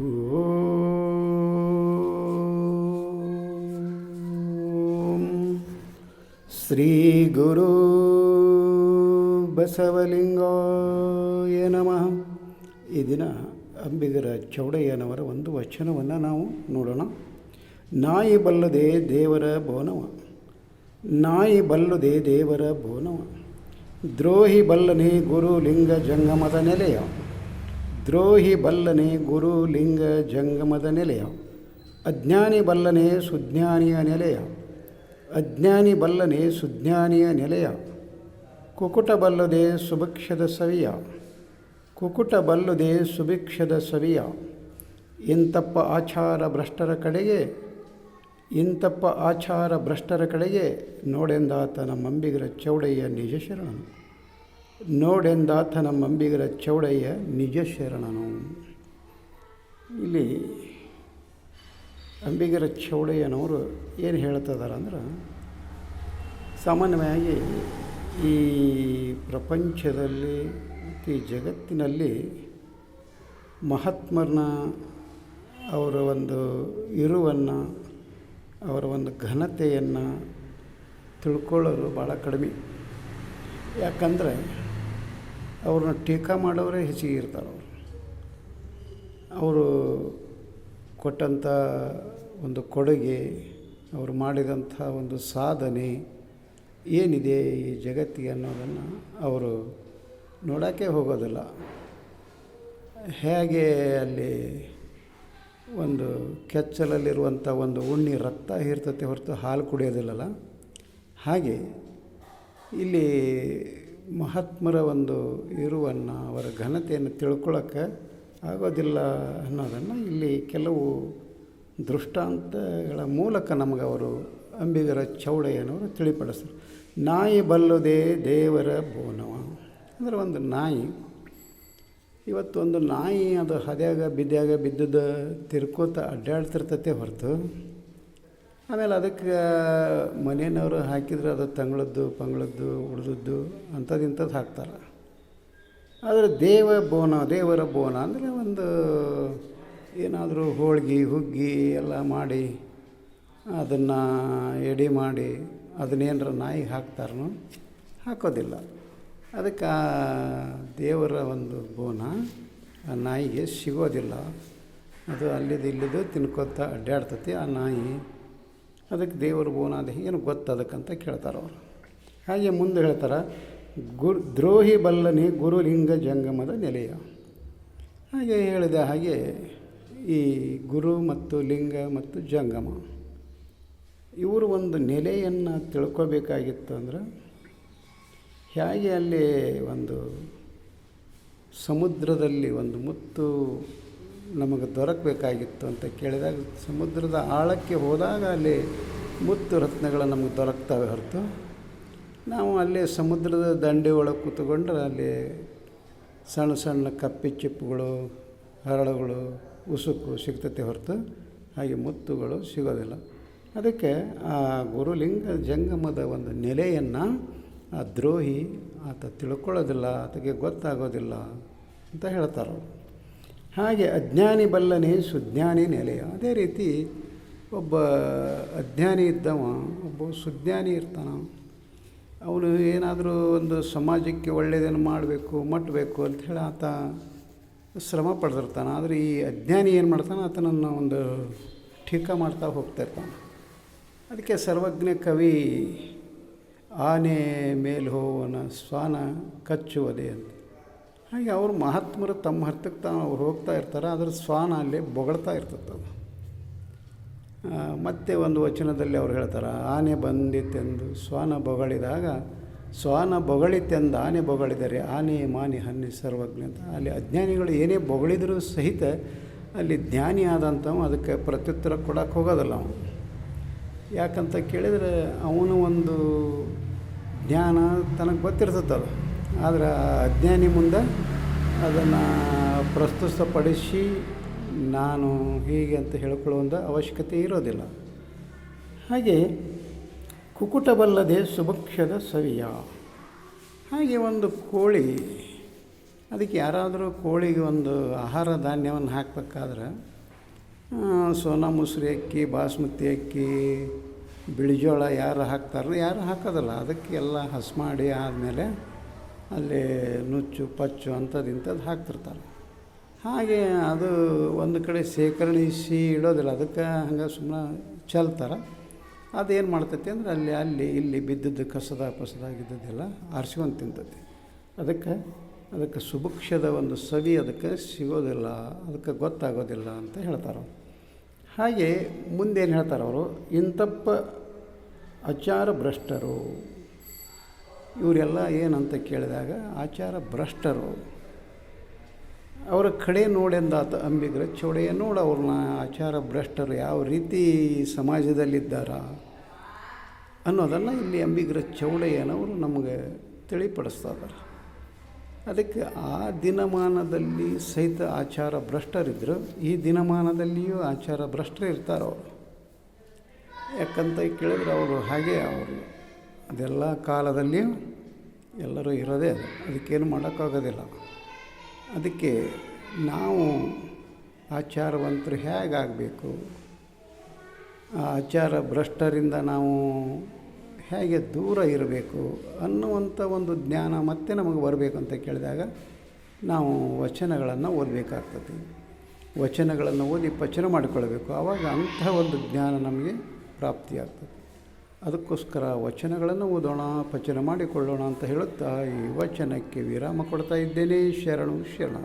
ಓಂ ಶ್ರೀ ಗುರು ಬಸವಲಿಂಗಾಯ ನಮಃ. ಈ ದಿನ ಅಂಬಿಗರ ಚೌಡಯ್ಯನವರ ಒಂದು ವಚನವನ್ನು ನಾವು ನೋಡೋಣ. ನಾಯಿ ಬಲ್ಲದೆ ದೇವರ ಬೋನವ, ನಾಯಿ ಬಲ್ಲದೆ ದೇವರ ಬೋನವ, ದ್ರೋಹಿ ಬಲ್ಲನೆ ಗುರು ಲಿಂಗ ಜಂಗಮದ ನೆಲೆಯ, ದ್ರೋಹಿ ಬಲ್ಲನೆ ಗುರು ಲಿಂಗ ಜಂಗಮದ ನೆಲೆಯ, ಅಜ್ಞಾನಿ ಬಲ್ಲನೆ ಸುಜ್ಞಾನಿಯ ನೆಲೆಯ, ಅಜ್ಞಾನಿ ಬಲ್ಲನೆ ಸುಜ್ಞಾನಿಯ ನೆಲೆಯ, ಕುಕುಟ ಬಲ್ಲದೆ ಸುಭಿಕ್ಷದ ಸವಿಯ, ಕುಕುಟ ಬಲ್ಲದೆ ಸುಭಿಕ್ಷದ ಸವಿಯ, ಇಂತಪ್ಪ ಆಚಾರ ಭ್ರಷ್ಟರ ಕಡೆಗೆ, ಇಂತಪ್ಪ ಆಚಾರ ಭ್ರಷ್ಟರ ಕಡೆಗೆ ನೋಡೆಂದಾತ ನಮ್ಮಂಬಿಗರ ಚೌಡಯ್ಯ ನಿಜ ಶರಣನು, ನೋಡೆಂದಾತ ನಮ್ಮಂಬಿಗರ ಚೌಡಯ್ಯ ನಿಜ ಶರಣನು. ಇಲ್ಲಿ ಅಂಬಿಗರ ಚೌಡಯ್ಯನವರು ಏನು ಹೇಳ್ತಿದ್ದಾರೆ ಅಂದ್ರೆ, ಸಾಮಾನ್ಯವಾಗಿ ಈ ಪ್ರಪಂಚದಲ್ಲಿ ಮತ್ತು ಈ ಜಗತ್ತಿನಲ್ಲಿ ಮಹಾತ್ಮರನ್ನ, ಅವರ ಒಂದು ಇರುವನ್ನು, ಅವರ ಒಂದು ಘನತೆಯನ್ನು ತಿಳ್ಕೊಳ್ಳೋರು ಭಾಳ ಕಡಿಮೆ. ಯಾಕಂದರೆ ಅವ್ರನ್ನ ಟೀಕಾ ಮಾಡೋರೇ ಹೆಚ್ಚಿಗೆ ಇರ್ತಾರೆ. ಅವರು ಕೊಟ್ಟಂಥ ಒಂದು ಕೊಡುಗೆ, ಅವರು ಮಾಡಿದಂಥ ಒಂದು ಸಾಧನೆ ಏನಿದೆ ಈ ಜಗತ್ತಿಗೆ ಅನ್ನೋದನ್ನು ಅವರು ನೋಡೋಕ್ಕೆ ಹೋಗೋದಿಲ್ಲ. ಹೇಗೆ ಅಲ್ಲಿ ಒಂದು ಕೆಚ್ಚಲಲ್ಲಿರುವಂಥ ಒಂದು ಉಣ್ಣಿ ರಕ್ತ ಹೀರ್ತತೆ ಹೊರತು ಹಾಲು ಕುಡಿಯೋದಿಲ್ಲಲ್ಲ, ಹಾಗೆ ಇಲ್ಲಿ ಮಹಾತ್ಮರ ಒಂದು ಇರುವನ್ನು, ಅವರ ಘನತೆಯನ್ನು ತಿಳ್ಕೊಳ್ಳೋಕ್ಕೆ ಆಗೋದಿಲ್ಲ ಅನ್ನೋದನ್ನು ಇಲ್ಲಿ ಕೆಲವು ದೃಷ್ಟಾಂತಗಳ ಮೂಲಕ ನಮಗೆ ಅವರು ಅಂಬಿಗರ ಚೌಡಯ್ಯನವರು ತಿಳಿಪಡಿಸ್ತಾರೆ. ನಾಯಿ ಬಲ್ಲದೆ ದೇವರ ಬೋನವ ಅಂದರೆ, ಒಂದು ನಾಯಿ, ಇವತ್ತು ಒಂದು ನಾಯಿ ಅದು ಹದ್ಯಾಗ ಬಿದ್ದದ್ದು ತಿರ್ಕೋತ ಅಡ್ಡಾಡ್ತಿರ್ತತೆ ಹೊರತು, ಆಮೇಲೆ ಅದಕ್ಕೆ ಮನೆಯವರು ಹಾಕಿದ್ರೆ ಅದು ತಂಗಳದ್ದು ಪಂಗಳದ್ದು ಉಳಿದದ್ದು ಅಂಥದ್ದು ಹಾಕ್ತಾರೆ. ಆದರೆ ದೇವರ ಬೋನ ಅಂದರೆ ಒಂದು ಏನಾದರೂ ಹೋಳ್ಗೆ ಹುಗ್ಗಿ ಎಲ್ಲ ಮಾಡಿ ಅದನ್ನು ಎಡೆ ಮಾಡಿ ಅದನ್ನೇನರ ನಾಯಿಗೆ ಹಾಕ್ತಾರೋ, ಹಾಕೋದಿಲ್ಲ. ಅದಕ್ಕೆ ಆ ದೇವರ ಒಂದು ಬೋನ ಆ ನಾಯಿಗೆ ಸಿಗೋದಿಲ್ಲ. ಅದು ಇಲ್ಲಿದ್ದು ತಿನ್ಕೋತಾ ಅಡ್ಡಾಡ್ತತಿ ಆ ನಾಯಿ. ಅದಕ್ಕೆ ದೇವರ ಬೋನ ಅದು ಏನು ಗೊತ್ತದಕ್ಕಂತ ಕೇಳ್ತಾರೆ ಅವರು. ಹಾಗೆ ಮುಂದೆ ಹೇಳ್ತಾರೆ, ದ್ರೋಹಿ ಬಲ್ಲನೆ ಗುರುಲಿಂಗ ಜಂಗಮದ ನೆಲೆಯ. ಹಾಗೆ ಹೇಳಿದ ಹಾಗೆ ಈ ಗುರು ಮತ್ತು ಲಿಂಗ ಮತ್ತು ಜಂಗಮ ಇವರು ಒಂದು ನೆಲೆಯನ್ನು ತಿಳ್ಕೋಬೇಕಾಗಿತ್ತು. ಅಂದ್ರೆ ಹೇಗೆ ಅಲ್ಲಿ ಒಂದು ಸಮುದ್ರದಲ್ಲಿ ಒಂದು ಮುತ್ತು ನಮಗೆ ದೊರಕಬೇಕಾಗಿತ್ತು ಅಂತ ಕೇಳಿದಾಗ, ಸಮುದ್ರದ ಆಳಕ್ಕೆ ಹೋದಾಗ ಅಲ್ಲಿ ಮುತ್ತು ರತ್ನಗಳು ನಮಗೆ ದೊರಕ್ತವೆ ಹೊರತು, ನಾವು ಅಲ್ಲಿ ಸಮುದ್ರದ ದಂಡೆ ಒಳಗೆ ಕೂತ್ಕೊಂಡ್ರೆ ಅಲ್ಲಿ ಸಣ್ಣ ಸಣ್ಣ ಕಪ್ಪಿ ಚಿಪ್ಪುಗಳು, ಹರಳುಗಳು, ಉಸುಕು ಸಿಗ್ತತೆ ಹೊರತು ಹಾಗೆ ಮುತ್ತುಗಳು ಸಿಗೋದಿಲ್ಲ. ಅದಕ್ಕೆ ಆ ಗುರುಲಿಂಗ ಜಂಗಮದ ಒಂದು ನೆಲೆಯನ್ನು ಆ ದ್ರೋಹಿ ಆತ ತಿಳ್ಕೊಳ್ಳೋದಿಲ್ಲ, ಆತಗೆ ಗೊತ್ತಾಗೋದಿಲ್ಲ ಅಂತ ಹೇಳ್ತಾರೆ. ಹಾಗೆ ಅಜ್ಞಾನಿ ಬಲ್ಲನೆ ಸುಜ್ಞಾನಿ ನೆಲೆಯ. ಅದೇ ರೀತಿ ಒಬ್ಬ ಅಜ್ಞಾನಿ ಇದ್ದವ ಒಬ್ಬ ಸುಜ್ಞಾನಿ ಇರ್ತಾನೆ. ಅವನು ಏನಾದರೂ ಒಂದು ಸಮಾಜಕ್ಕೆ ಒಳ್ಳೆಯದನ್ನು ಮಾಡಬೇಕು ಮಟ್ಟಬೇಕು ಅಂಥೇಳಿ ಆತ ಶ್ರಮ ಪಡ್ದಿರ್ತಾನೆ. ಆದರೆ ಈ ಅಜ್ಞಾನಿ ಏನು ಮಾಡ್ತಾನೆ, ಆತನನ್ನು ಒಂದು ಟೀಕಾ ಮಾಡ್ತಾ ಹೋಗ್ತಾ ಇರ್ತಾನೆ. ಅದಕ್ಕೆ ಸರ್ವಜ್ಞ ಕವಿ ಆನೆ ಮೇಲೆ ಹೋವನ ಶ್ವಾನ ಕಚ್ಚುವುದೇ ಅಂತ. ಹಾಗೆ ಅವರು ಮಹಾತ್ಮರು ತಮ್ಮ ಹರ್ತಕ್ಕೆ ತಾವು ಅವ್ರು ಹೋಗ್ತಾ ಇರ್ತಾರೆ, ಅದರ ಶ್ವಾನ ಅಲ್ಲಿ ಬೊಗಳ್ತಾ ಇರ್ತದೆ. ಮತ್ತೆ ಒಂದು ವಚನದಲ್ಲಿ ಅವ್ರು ಹೇಳ್ತಾರೆ, ಆನೆ ಬಂದಿತ್ತೆಂದು ಶ್ವಾನ ಬೊಗಳಿದಾಗ, ಶ್ವಾನ ಬೊಗಳಿತೆಂದು ಆನೆ ಬೊಗಳಿದರೆ ಆನೆ ಮಾನಿ ಹನ್ನಿ ಸರ್ವಜ್ಞ ಅಂತ. ಅಲ್ಲಿ ಅಜ್ಞಾನಿಗಳು ಏನೇ ಬೊಗಳಿದರೂ ಸಹಿತ ಅಲ್ಲಿ ಜ್ಞಾನಿ ಆದಂಥವು ಅದಕ್ಕೆ ಪ್ರತ್ಯುತ್ತರ ಕೊಡೋಕ್ಕೆ ಹೋಗೋದಲ್ಲ ಅವನು. ಯಾಕಂತ ಕೇಳಿದರೆ ಅವನು ಒಂದು ಜ್ಞಾನ ತನಗೆ ಗೊತ್ತಿರ್ತದಲ್ಲ, ಆದರೆ ಅಜ್ಞಾನಿ ಮುಂದೆ ಅದನ್ನು ಪ್ರಸ್ತುತಪಡಿಸಿ ನಾನು ಹೀಗೆ ಅಂತ ಹೇಳ್ಕೊಳ್ಳುವಂಥ ಅವಶ್ಯಕತೆ ಇರೋದಿಲ್ಲ. ಹಾಗೆ ಕುಕುಟ ಬಲ್ಲದೆ ಸುಭಕ್ಷದ ಸವಿಯ. ಹಾಗೆ ಒಂದು ಕೋಳಿ ಅದಕ್ಕೆ ಯಾರಾದರೂ ಕೋಳಿಗೆ ಒಂದು ಆಹಾರ ಧಾನ್ಯವನ್ನು ಹಾಕಬೇಕಾದ್ರೆ ಸೋನಾ ಮುಸ್ರಿ ಅಕ್ಕಿ, ಬಾಸ್ಮತಿ ಅಕ್ಕಿ, ಬಿಳಿಜೋಳ ಯಾರು ಹಾಕ್ತಾರೋ ಯಾರು ಹಾಕೋದಿಲ್ಲ. ಅದಕ್ಕೆ ಎಲ್ಲ ಹಸ್ ಮಾಡಿ ಆದಮೇಲೆ ಅಲ್ಲಿ ನುಚ್ಚು ಪಚ್ಚು ಅಂಥದ್ದು ಇಂಥದ್ದು ಹಾಕ್ತಿರ್ತಾರೆ. ಹಾಗೆ ಅದು ಒಂದು ಕಡೆ ಶೇಖರಣೆಸಿ ಇಡೋದಿಲ್ಲ, ಅದಕ್ಕೆ ಹಂಗೆ ಸುಮ್ಮನೆ ಚೆಲ್ತಾರೆ. ಅದೇನು ಮಾಡ್ತೈತಿ ಅಂದರೆ ಅಲ್ಲಿ ಇಲ್ಲಿ ಬಿದ್ದದ್ದು ಪಸದಾಗಿದ್ದದ್ದೆಲ್ಲ ಆರಿಸ್ಕೊಂಡು ತಿಂತೈತಿ. ಅದಕ್ಕೆ ಸುಭಿಕ್ಷದ ಒಂದು ಸವಿ ಅದಕ್ಕೆ ಸಿಗೋದಿಲ್ಲ, ಅದಕ್ಕೆ ಗೊತ್ತಾಗೋದಿಲ್ಲ ಅಂತ ಹೇಳ್ತಾರೆ. ಹಾಗೆ ಮುಂದೇನು ಹೇಳ್ತಾರೆ ಅವರು, ಇಂತಪ್ಪ ಆಚಾರ ಭ್ರಷ್ಟರು. ಇವರೆಲ್ಲ ಏನಂತ ಕೇಳಿದಾಗ ಆಚಾರ ಭ್ರಷ್ಟರು. ಅವರ ಕಡೆ ನೋಡೆಂದಾತ ಅಂಬಿಗರ ಚೌಡೆಯ ನೋಡು ಅವ್ರನ್ನ ಆಚಾರ ಭ್ರಷ್ಟರು ಯಾವ ರೀತಿ ಸಮಾಜದಲ್ಲಿದ್ದಾರ ಅನ್ನೋದನ್ನು ಇಲ್ಲಿ ಅಂಬಿಗರ ಚೌಡೆಯನವರು ನಮಗೆ ತಿಳಿಪಡಿಸ್ತಾ ಇದ್ದಾರೆ. ಅದಕ್ಕೆ ಆ ದಿನಮಾನದಲ್ಲಿ ಸಹಿತ ಆಚಾರ ಭ್ರಷ್ಟರಿದ್ದರು, ಈ ದಿನಮಾನದಲ್ಲಿಯೂ ಆಚಾರ ಭ್ರಷ್ಟರು ಇರ್ತಾರೆ ಅವರು. ಯಾಕಂತ ಕೇಳಿದ್ರೆ ಅವರು ಅದೆಲ್ಲ ಕಾಲದಲ್ಲಿಯೂ ಎಲ್ಲರೂ ಇರೋದೇ ಅದು, ಅದಕ್ಕೇನು ಮಾಡೋಕ್ಕಾಗೋದಿಲ್ಲ. ಅದಕ್ಕೆ ನಾವು ಆಚಾರವಂತರು ಹೇಗಾಗಬೇಕು, ಆ ಆಚಾರ ಭ್ರಷ್ಟರಿಂದ ನಾವು ಹೇಗೆ ದೂರ ಇರಬೇಕು ಅನ್ನುವಂಥ ಒಂದು ಜ್ಞಾನ ಮತ್ತೆ ನಮಗೆ ಬರಬೇಕು ಅಂತ ಕೇಳಿದಾಗ ನಾವು ವಚನಗಳನ್ನು ಓದಬೇಕಾಗ್ತದೆ. ವಚನಗಳನ್ನು ಓದಿ ಪಚನ ಮಾಡಿಕೊಳ್ಬೇಕು. ಆವಾಗ ಅಂಥ ಒಂದು ಜ್ಞಾನ ನಮಗೆ ಪ್ರಾಪ್ತಿಯಾಗ್ತದೆ. ಅದಕ್ಕೋಸ್ಕರ ವಚನಗಳನ್ನು ಓದೋಣ, ಪಚನ ಮಾಡಿಕೊಳ್ಳೋಣ ಅಂತ ಹೇಳುತ್ತಾ ಈ ವಚನಕ್ಕೆ ವಿರಾಮ ಕೊಡ್ತಾ ಇದ್ದೇನೆ. ಶರಣು ಶರಣ.